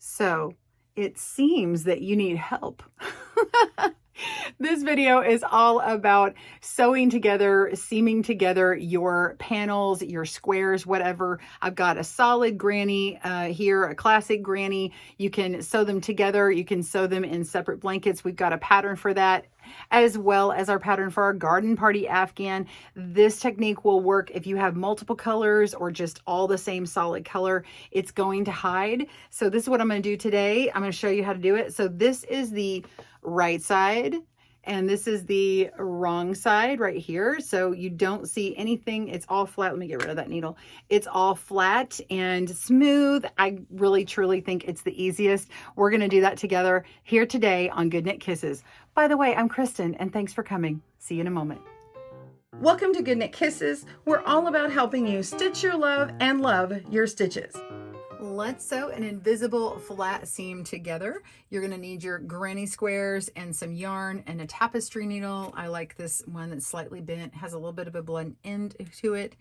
So it seems that you need help. This video is all about sewing together, seaming together your panels, your squares, whatever. I've got a solid granny here, a classic granny. You can sew them together. You can sew them in separate blankets. We've got a pattern for that, as well as our pattern for our garden party Afghan. This technique will work if you have multiple colors or just all the same solid color. It's going to hide. So this is what I'm going to do today. I'm going to show you how to do it. So this is the right side and this is the wrong side right here. So you don't see anything. It's all flat. Let me get rid of that needle. It's all flat and smooth. I really truly think it's the easiest. We're going to do that together here today on Good Knit Kisses. By the way, I'm Kristen and thanks for coming. See you in a moment. Welcome to Good Knit Kisses. We're all about helping you stitch your love and love your stitches. Let's sew an invisible flat seam together. You're going to need your granny squares and some yarn and a tapestry needle. I like this one that's slightly bent, has a little bit of a blunt end to it.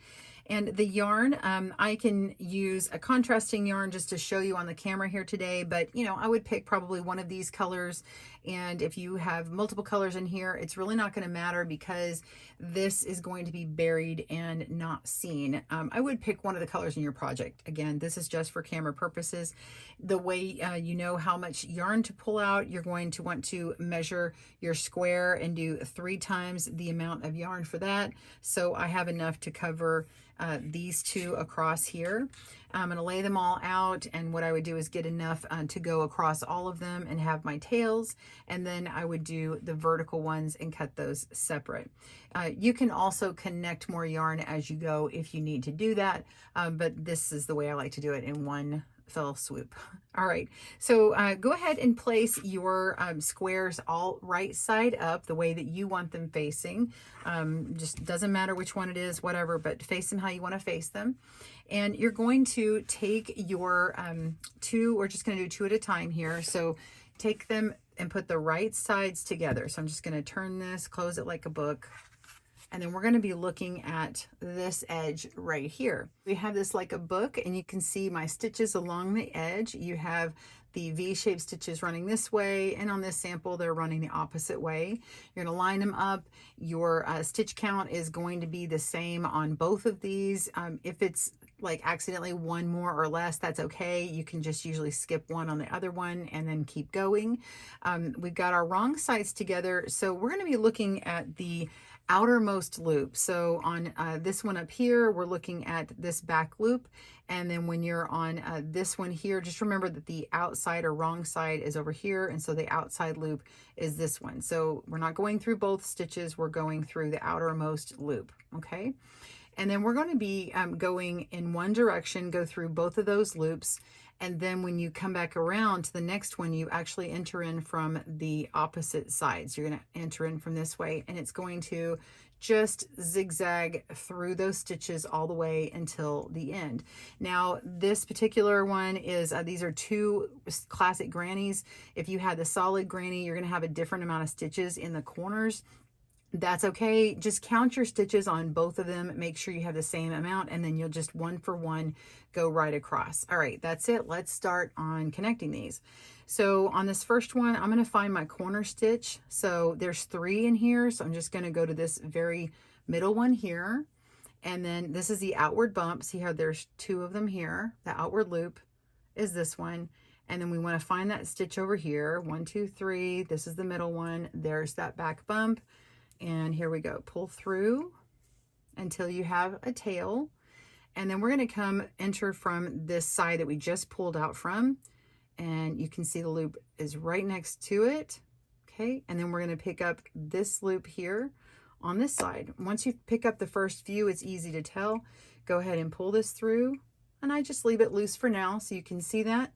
And the yarn, I can use a contrasting yarn just to show you on the camera here today, but you know, I would pick probably one of these colors. And if you have multiple colors in here, it's really not going to matter because this is going to be buried and not seen. I would pick one of the colors in your project. Again, this is just for camera purposes. The way you know how much yarn to pull out, you're going to want to measure your square and do 3 times the amount of yarn for that. So I have enough to cover these two across here. I'm going to lay them all out, and what I would do is get enough to go across all of them and have my tails, and then I would do the vertical ones and cut those separate. You can also connect more yarn as you go if you need to do that, but this is the way I like to do it in one fell swoop. All right, so go ahead and place your squares all right side up the way that you want them facing. Just doesn't matter which one it is, whatever, but face them how you want to face them. And you're going to take your we're just going to do 2 at a time here. So take them and put the right sides together. So I'm just going to turn this, close it like a book. And then we're going to be looking at this edge right here. We have this like a book, and you can see my stitches along the edge. You have the V-shaped stitches running this way, and on this sample they're running the opposite way. You're going to line them up. Your stitch count is going to be the same on both of these. If it's like accidentally one more or less, that's okay. You can just usually skip one on the other one and then keep going. We've got our wrong sides together, so we're going to be looking at the outermost loop. So on this one up here, we're looking at this back loop. And then when you're on this one here, just remember that the outside or wrong side is over here. And so the outside loop is this one. So we're not going through both stitches. We're going through the outermost loop. Okay. And then we're going to be going in one direction, go through both of those loops. And then when you come back around to the next one, you actually enter in from the opposite sides. You're going to enter in from this way, and it's going to just zigzag through those stitches all the way until the end. Now, this particular one is, these are 2 classic grannies. If you had the solid granny, you're going to have a different amount of stitches in the corners. That's okay. Just count your stitches on both of them. Make sure you have the same amount, and then you'll just one for one go right across. All right, that's it. Let's start on connecting these. So on this first one, I'm going to find my corner stitch. So there's 3 in here. So I'm just going to go to this very middle one here. And then this is the outward bump. See how there's 2 of them here. The outward loop is this one. And then we want to find that stitch over here. 1, 2, 3. This is the middle one. There's that back bump. And here we go, pull through until you have a tail. And then we're going to come enter from this side that we just pulled out from. And you can see the loop is right next to it. Okay, and then we're going to pick up this loop here on this side. Once you pick up the first few, it's easy to tell. Go ahead and pull this through. And I just leave it loose for now so you can see that.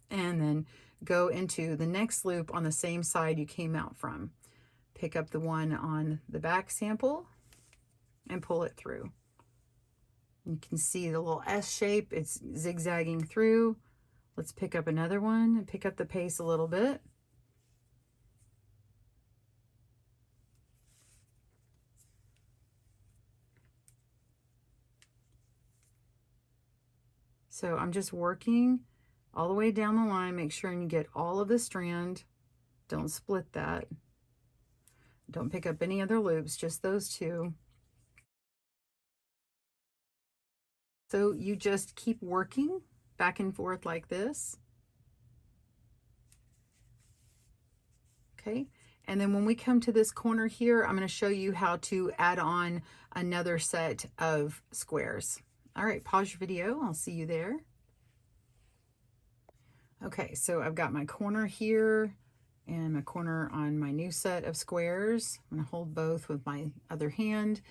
And then go into the next loop on the same side you came out from. Pick up the one on the back sample and pull it through. You can see the little S shape, it's zigzagging through. Let's pick up another one and pick up the pace a little bit. So I'm just working all the way down the line. Make sure you get all of the strand. Don't split that. Don't pick up any other loops, just those two. So you just keep working back and forth like this. Okay, and then when we come to this corner here, I'm going to show you how to add on another set of squares. All right, pause your video. I'll see you there. Okay, so I've got my corner here and my corner on my new set of squares. I'm going to hold both with my other hand,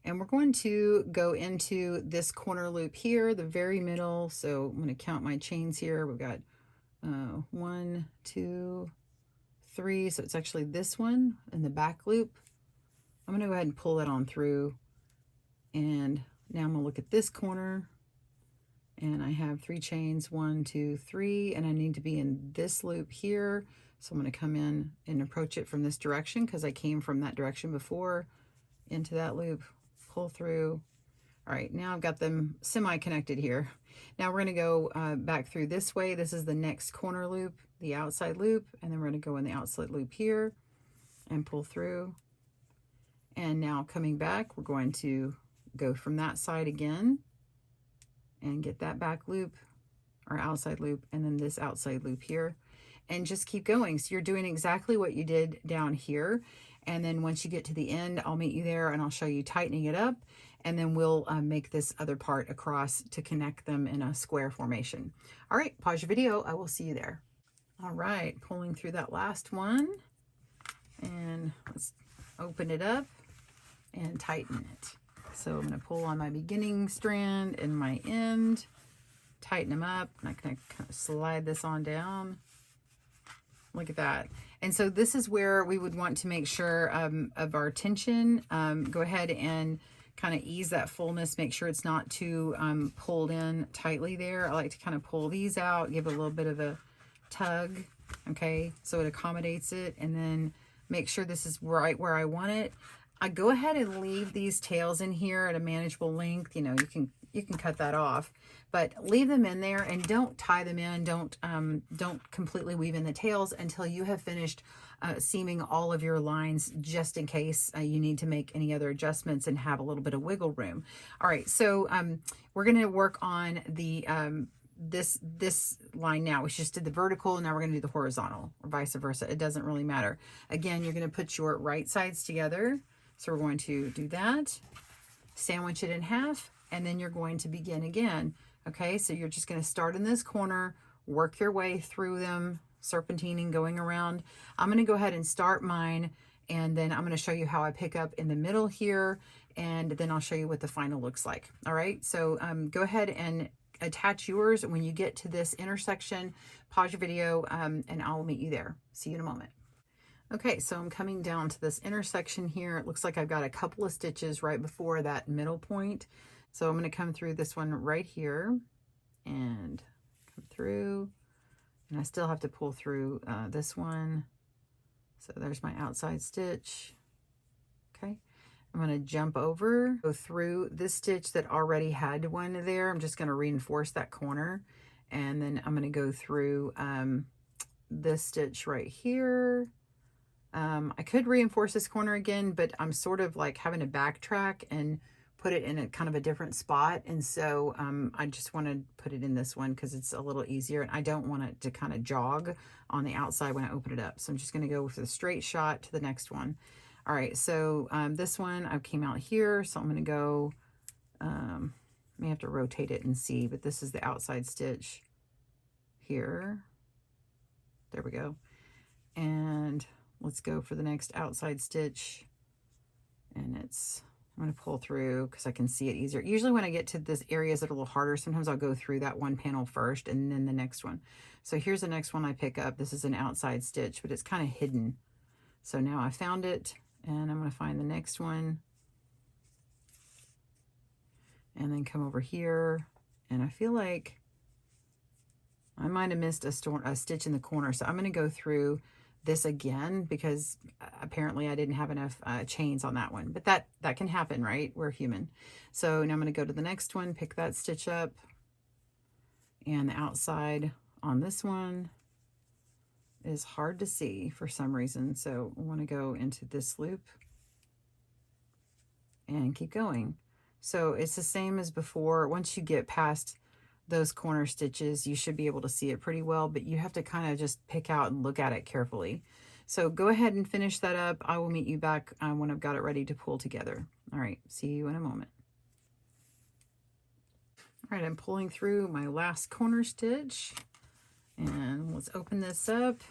and we're going to go into this corner loop here, the very middle. So I'm going to count my chains here. We've got 1, 2, 3. So it's actually this one in the back loop. I'm going to go ahead and pull that on through, and now I'm going to look at this corner, and I have 3 chains, 1, 2, 3, and I need to be in this loop here. So I'm going to come in and approach it from this direction because I came from that direction before, into that loop, pull through. All right, now I've got them semi-connected here. Now we're going to go back through this way. This is the next corner loop, the outside loop, and then we're going to go in the outside loop here and pull through. And now coming back, we're going to go from that side again and get that back loop, our outside loop, and then this outside loop here, and just keep going. So you're doing exactly what you did down here. And then once you get to the end, I'll meet you there and I'll show you tightening it up, and then we'll make this other part across to connect them in a square formation. All right, pause your video. I will see you there. All right, pulling through that last one, and let's open it up and tighten it. So I'm going to pull on my beginning strand and my end, tighten them up, and I'm going to kind of slide this on down. Look at that. And so this is where we would want to make sure of our tension. Go ahead and kind of ease that fullness. Make sure it's not too pulled in tightly there. I like to kind of pull these out, give it a little bit of a tug, okay, so it accommodates it, and then make sure this is right where I want it. I go ahead and leave these tails in here at a manageable length. You know, you can cut that off, but leave them in there and don't tie them in. Don't completely weave in the tails until you have finished seaming all of your lines, just in case you need to make any other adjustments and have a little bit of wiggle room. All right, so we're going to work on the this line now. We just did the vertical, and now we're going to do the horizontal, or vice versa. It doesn't really matter. Again, you're going to put your right sides together. So we're going to do that, sandwich it in half, and then you're going to begin again. Okay, so you're just going to start in this corner, work your way through them, serpentining, going around. I'm going to go ahead and start mine, and then I'm going to show you how I pick up in the middle here, and then I'll show you what the final looks like. All right, so go ahead and attach yours. When you get to this intersection, pause your video, and I'll meet you there. See you in a moment. Okay, so I'm coming down to this intersection here. It looks like I've got a couple of stitches right before that middle point. So I'm going to come through this one right here and come through. And I still have to pull through this one. So there's my outside stitch. Okay, I'm going to jump over, go through this stitch that already had one there. I'm just going to reinforce that corner. And then I'm going to go through this stitch right here. I could reinforce this corner again, but I'm sort of like having to backtrack and put it in a kind of a different spot. And so I just want to put it in this one because it's a little easier, and I don't want it to kind of jog on the outside when I open it up. So I'm just going to go with the straight shot to the next one. All right, so this one I came out here, so I'm going to go, may have to rotate it and see, but this is the outside stitch here. There we go. And let's go for the next outside stitch, and I'm going to pull through because I can see it easier. Usually when I get to this areas that are a little harder, sometimes I'll go through that one panel first and then the next one. So here's the next one I pick up. This is an outside stitch, but it's kind of hidden. So now I found it, and I'm going to find the next one and then come over here. And I feel like I might have missed a stitch in the corner. So I'm going to go through this again because apparently I didn't have enough chains on that one, but that can happen, right? We're human. So now I'm going to go to the next one, pick that stitch up, and the outside on this one is hard to see for some reason. So I want to go into this loop and keep going. So it's the same as before. Once you get past those corner stitches, you should be able to see it pretty well, but you have to kind of just pick out and look at it carefully. So go ahead and finish that up. I will meet you back when I've got it ready to pull together. All right, see you in a moment. All right, I'm pulling through my last corner stitch, and let's open this up.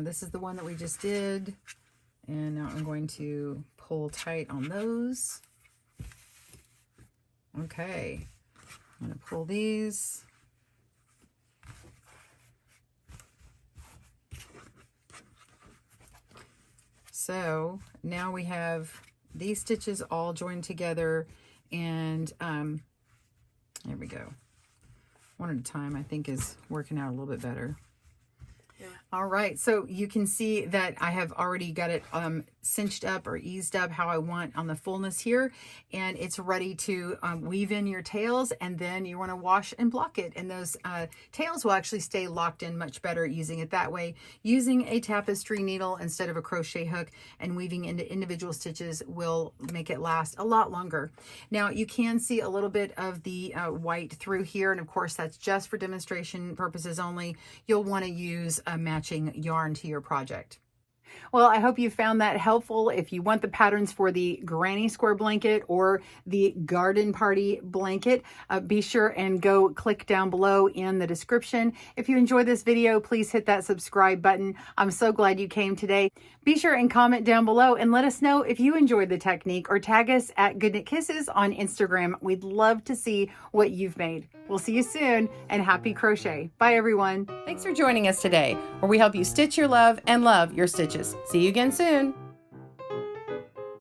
This is the one that we just did, and now I'm going to pull tight on those. Okay, I'm going to pull these. So now we have these stitches all joined together, and there we go. One at a time, I think, is working out a little bit better. Yeah. All right, so you can see that I have already got it cinched up or eased up how I want on the fullness here, and it's ready to weave in your tails, and then you want to wash and block it, and those tails will actually stay locked in much better using it that way. Using a tapestry needle instead of a crochet hook and weaving into individual stitches will make it last a lot longer. Now you can see a little bit of the white through here, and of course that's just for demonstration purposes only. You'll want to use a matching yarn to your project. Well, I hope you found that helpful. If you want the patterns for the granny square blanket or the garden party blanket, be sure and go click down below in the description. If you enjoyed this video, please hit that subscribe button. I'm so glad you came today. Be sure and comment down below and let us know if you enjoyed the technique, or tag us at Good Knit Kisses on Instagram. We'd love to see what you've made. We'll see you soon, and happy crochet. Bye, everyone. Thanks for joining us today, where we help you stitch your love and love your stitches. See you again soon.